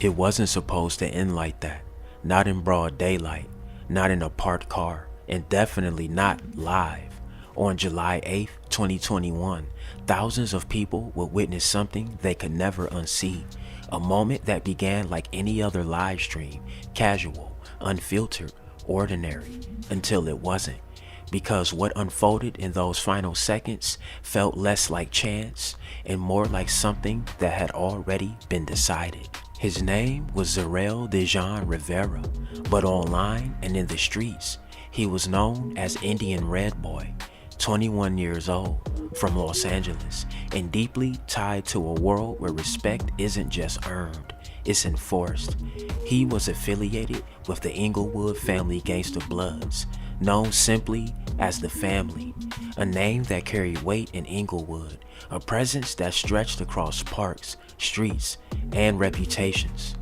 It wasn't supposed to end like that. Not in broad daylight, not in a parked car, and definitely not live. On July 8th, 2021, thousands of people would witness something they could never unsee. A moment that began like any other live stream, casual, unfiltered, ordinary, until it wasn't. Because what unfolded in those final seconds felt less like chance and more like something that had already been decided. His name was Zarel Dejan Rivera, but online and in the streets, he was known as Indian Red Boy, 21 years old, from Los Angeles, and deeply tied to a world where respect isn't just earned, it's enforced. He was affiliated with the Inglewood family Gangsta Bloods, known simply as the Family, a name that carried weight in Inglewood, a presence that stretched across parks, streets, and reputations.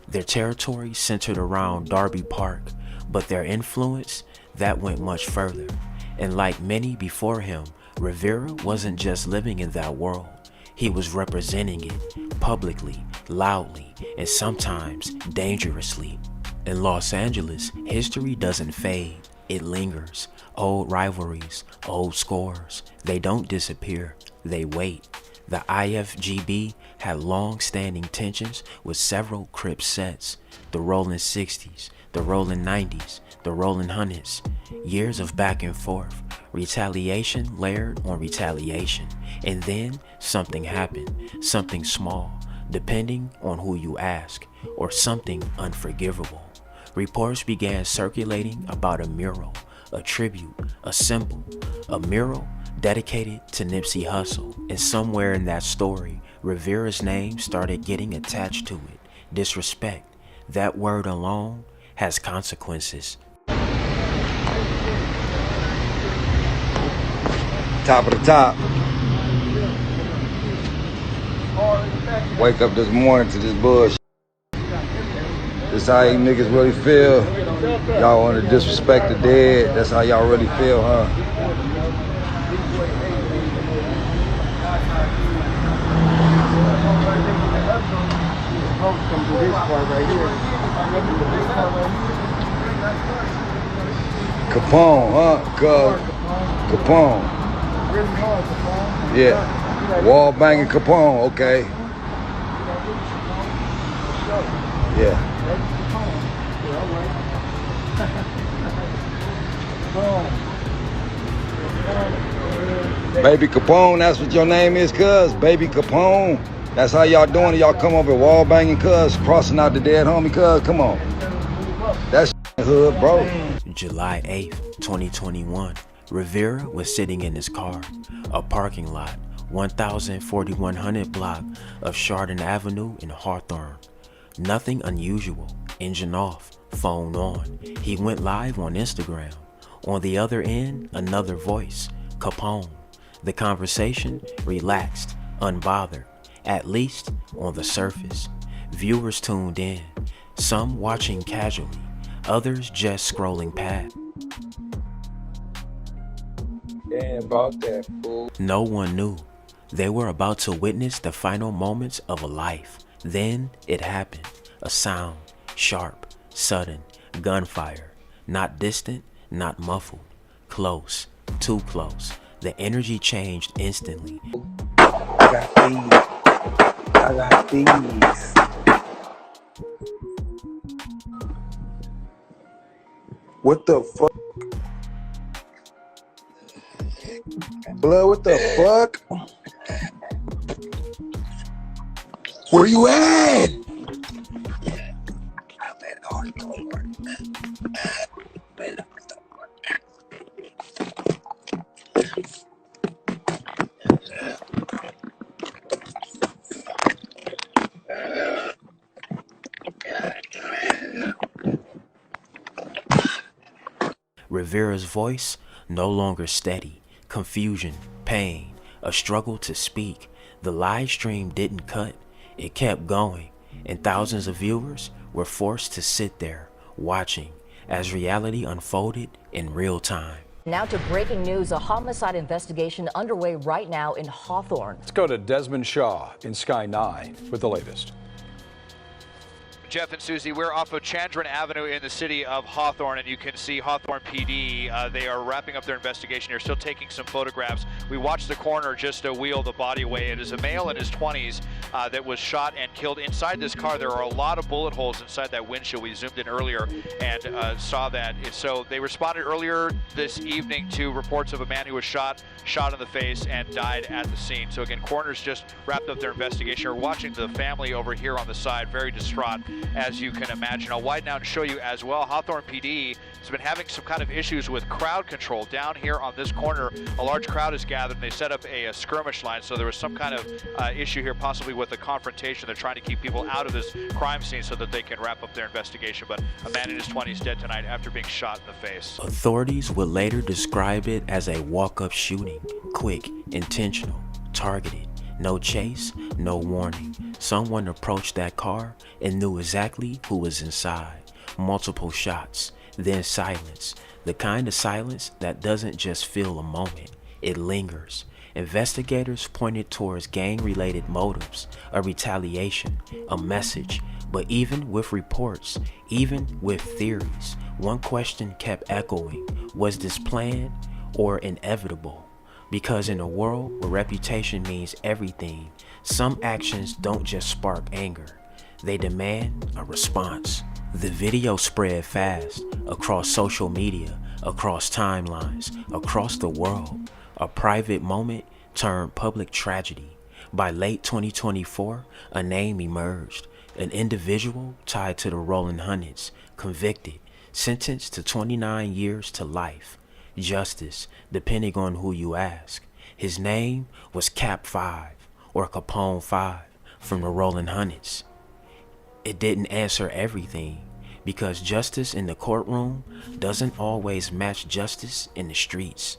Their territory centered around Darby Park, but their influence, that went much further. And like many before him, Rivera wasn't just living in that world. He was representing it publicly, loudly, and sometimes dangerously. In Los Angeles, history doesn't fade, it lingers. Old rivalries, old scores, they don't disappear, they wait. The IFGB had long-standing tensions with several Crip sets, the Rolling 60s, the Rolling 90s, the Rolling 100s, years of back and forth, retaliation layered on retaliation, and then something happened, something small, depending on who you ask, or something unforgivable. Reports began circulating about a mural, a tribute, a symbol, a mural dedicated to Nipsey Hussle, and somewhere in that story, Rivera's name started getting attached to it. Disrespect, that word alone has consequences. Top of the top. Wake up this morning to this bullshit. This how you niggas really feel. Y'all want to disrespect the dead. That's how y'all really feel, huh? Capone, huh? Capone. Yeah. Wall banging Capone, okay. Yeah. Baby Capone, that's what your name is, cuz? Baby Capone. That's how y'all doing it. Y'all come over wall banging, cuz, crossing out the dead homie, cuz. Come on. That's hood, bro. July 8th, 2021. Rivera was sitting in his car, a parking lot, 1,4100 block of Chardon Avenue in Hawthorne. Nothing unusual. Engine off, phone on. He went live on Instagram. On the other end, another voice, Capone. The conversation relaxed, unbothered, at least on the surface. Viewers tuned in, some watching casually, others just scrolling past. Damn about that, fool. No one knew. They were about to witness the final moments of a life. Then it happened. A sound, sharp, sudden, gunfire. Not distant, not muffled. Close, too close. The energy changed instantly. I got these. What the fuck? Blood, what the fuck? Where you at? Rivera's voice no longer steady. Confusion, pain, a struggle to speak. The live stream didn't cut, it kept going, and thousands of viewers were forced to sit there, watching, as reality unfolded in real time. Now to breaking news, a homicide investigation underway right now in Hawthorne. Let's go to Desmond Shaw in Sky 9 with the latest. Jeff and Susie. We're off of Chandran Avenue in the city of Hawthorne, and you can see Hawthorne PD. They are wrapping up their investigation. They're still taking some photographs. We watched the coroner just wheel the body away. It is a male in his 20s that was shot and killed inside this car. There are a lot of bullet holes inside that windshield. We zoomed in earlier and saw that. So they responded earlier this evening to reports of a man who was shot in the face and died at the scene. So again, coroners just wrapped up their investigation. We're watching the family over here on the side, very distraught, as you can imagine. I'll widen out and show you as well. Hawthorne PD has been having some kind of issues with crowd control. Down here on this corner, a large crowd is gathered, and they set up a skirmish line. So there was some kind of issue here, possibly with a confrontation. They're trying to keep people out of this crime scene so that they can wrap up their investigation. But a man in his 20s dead tonight after being shot in the face. Authorities would later describe it as a walk-up shooting, quick, intentional, targeted, no chase, no warning. Someone approached that car and knew exactly who was inside. Multiple shots, then silence. The kind of silence that doesn't just fill a moment, it lingers. Investigators pointed towards gang-related motives, a retaliation, a message. But even with reports, even with theories, one question kept echoing: was this planned or inevitable? Because in a world where reputation means everything, some actions don't just spark anger, they demand a response. The video spread fast across social media, across timelines, across the world. A private moment turned public tragedy. By late 2024, a name emerged, an individual tied to the Rolling Hundreds, convicted, sentenced to 29 years to life. Justice, depending on who you ask. His name was Cap 5 or Capone 5 from the Rolling Hundreds. It didn't answer everything, because justice in the courtroom doesn't always match justice in the streets.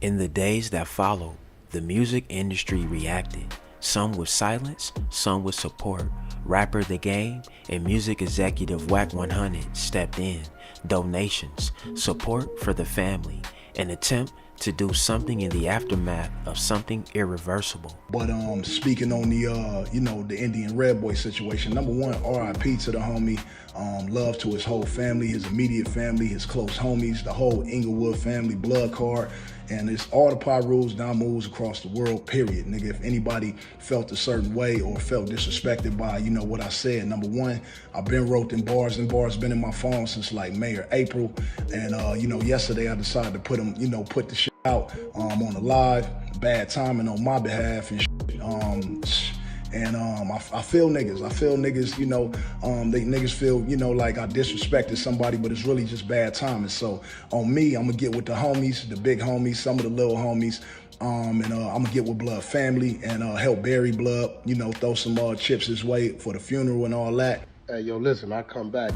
In the days that followed, the music industry reacted, some with silence, some with support. Rapper The Game and music executive Wack 100 stepped in. Donations, support for the family, an attempt to do something in the aftermath of something irreversible. But speaking on the the Indian Red Boy situation, number one, RIP to the homie. Love to his whole family, his immediate family, his close homies, the whole Inglewood family, blood card. And it's all the Pirus, Damus across the world, period. Nigga, if anybody felt a certain way or felt disrespected by, what I said, number one, I've been wrote in bars, and bars been in my phone since like May or April. And, yesterday I decided to put them, put the shit out on the live, bad timing on my behalf and shit. I feel niggas. They niggas feel, like I disrespected somebody, but it's really just bad timing. So on me, I'm gonna get with the homies, the big homies, some of the little homies, I'm gonna get with Blood family and help bury Blood, throw some chips his way for the funeral and all that. Hey, yo, listen, I come back,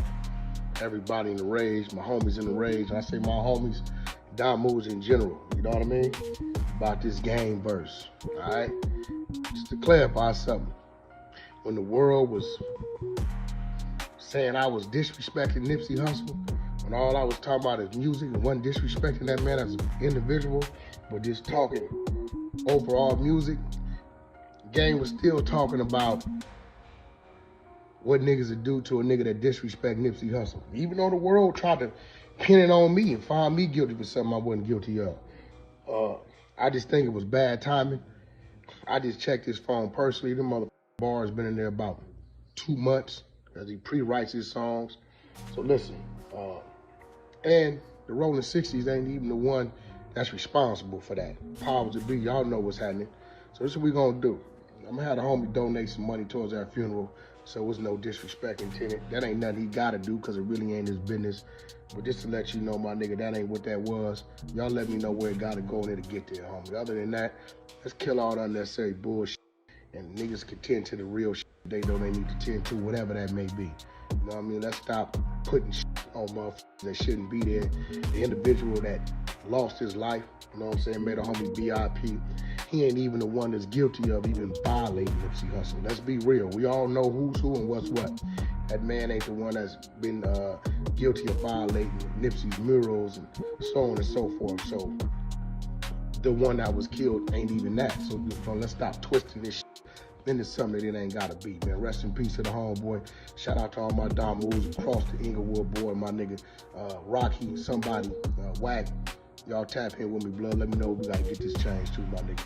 everybody in the rage, my homies in the rage. I say my homies, Damus in general, you know what I mean? About this game verse, all right? Just to clarify something, when the world was saying I was disrespecting Nipsey Hussle, when all I was talking about is music and wasn't disrespecting that man as an individual, but just talking overall music, Game was still talking about what niggas would do to a nigga that disrespect Nipsey Hussle. Even though the world tried to pin it on me and find me guilty for something I wasn't guilty of. I just think it was bad timing. I just checked his phone personally. The mother bar's been in there about 2 months as he pre-writes his songs. So listen, and the Rolling 60s ain't even the one that's responsible for that. Powers to be, y'all know what's happening. So this is what we gonna do. I'm gonna have the homie donate some money towards our funeral, so it's no disrespect intended. That ain't nothing he gotta do, cause it really ain't his business. But just to let you know, my nigga, that ain't what that was. Y'all let me know where it gotta go in there to get there, homie. Other than that, let's kill all the unnecessary bullshit and niggas can tend to the real shit they know they need to tend to, whatever that may be. You know what I mean? Let's stop putting shit on motherfuckers that shouldn't be there. The individual that lost his life, you know what I'm saying, made a homie BIP. He ain't even the one that's guilty of even violating Nipsey Hussle. Let's be real. We all know who's who and what's what. That man ain't the one that's been guilty of violating Nipsey's murals and so on and so forth. So the one that was killed ain't even that. So let's stop twisting this shit into something that it ain't gotta be, man. Rest in peace to the homeboy. Shout out to all my Dom moves across the Inglewood, boy, my nigga Rocky, somebody, Wagon. Y'all tap in with me, blood. Let me know we gotta get this changed too, my nigga.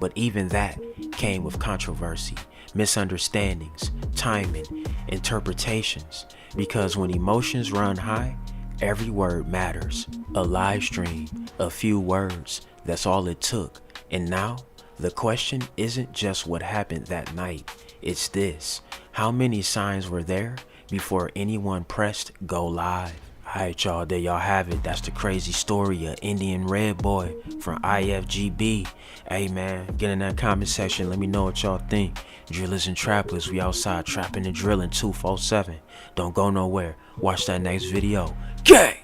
But even that came with controversy, misunderstandings, timing, interpretations, because when emotions run high, every word matters. A live stream, a few words, that's all it took. And now, the question isn't just what happened that night, it's this: how many signs were there before anyone pressed go live? Alright y'all, there y'all have it. That's the crazy story of Indian Red Boy from IFGB. Hey man, get in that comment section, let me know what y'all think. Drillers and trappers, we outside trapping and drilling 247. Don't go nowhere. Watch that next video. Gang!